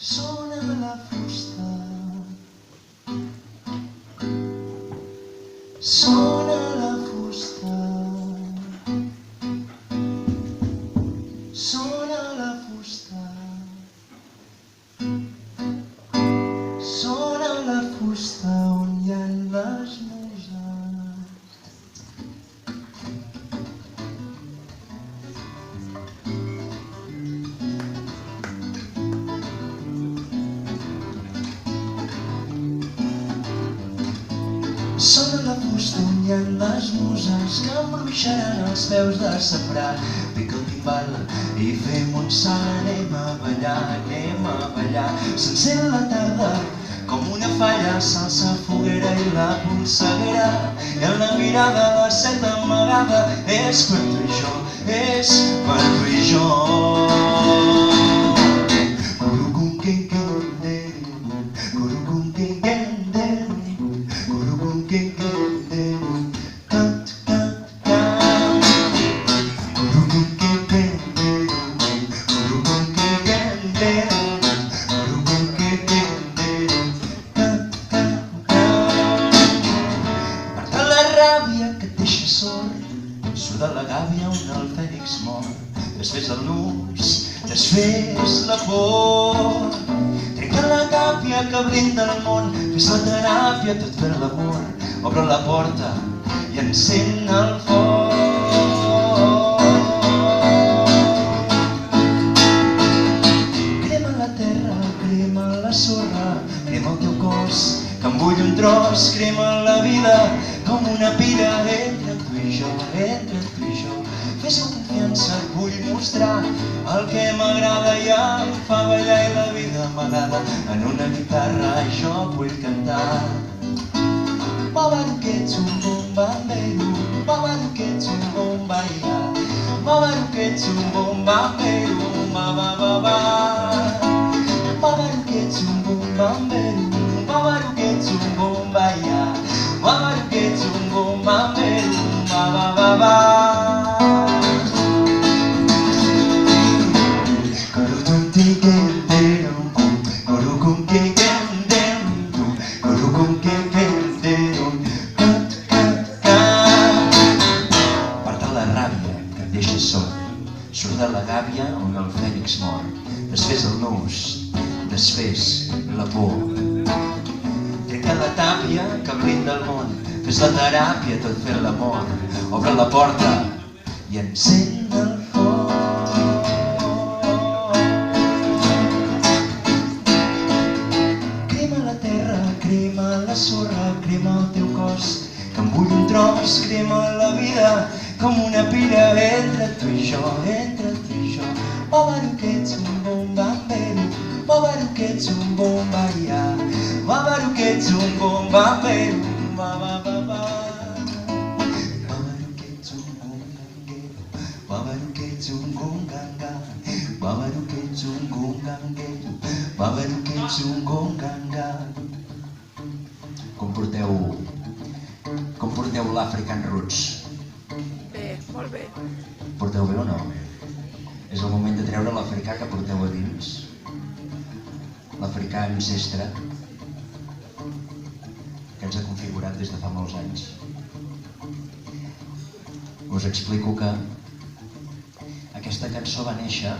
Sona la fusta, sona la fusta, sona la fusta, sona la fusta on hi ha les muses. Sona la fusta on hi ha les muses que embruixaran els peus de safrà. Pica el timbal i fem un salt, anem a ballar. S'encén la tarda com una falla, s'alça foguera i la polseguera. I en la mirada la set amagada és per tu i jo, és per tu i jo. Surt de la gàbia on el fènix mor. Desfés el nus, desfés la por. Trenca la tàpia que brinda el món. Fes la teràpia tot per l'amor. Obre la porta i encén el foc. Crema la terra, crema la sorra, crema el teu cos que em vull un tros. Crema la vida com una pira entre tu i jo, entre tu i jo. Fes-me confiança, et vull mostrar el que m'agrada i em fa ballar i la vida m'agrada. En una guitarra jo vull cantar. Babaru que ets un bon bambero, babaru que ets un bon baià, babaru que ets un bon bambero, ba-ba-ba-ba. Babaru que ets un bon bambero, babaru que ets un bon baià, babaru que ets un bon bambero, ba-ba-ba-ba. Surt de la gàbia on el fènix mor. Desfés el nus, desfés la por. Trenca la tàpia que brinda el món. Fes la teràpia tot fent l'amor. Obre la porta i encén el foc. Crema la terra, crema la sorra, crema el teu cos que em vull un tros. Crema la vida com una pira entre tu i jo, entre tu i jo. Babaru que ets un bon bambero, babaru que ets un bon baià, babaru que ets un bon bambero, ba-ba-ba-ba. Babaru que ets un bon ganguero, babaru que ets un bon ganga, babaru que ets un bon ganguero, babaru que ets un bon ganga. Com porteu l'African Roots? Bé, molt bé. Porteu bé o no? És el moment de treure l'africà que porteu a dins. L'africà ancestre que ens ha configurat des de fa molts anys. Us explico que aquesta cançó va néixer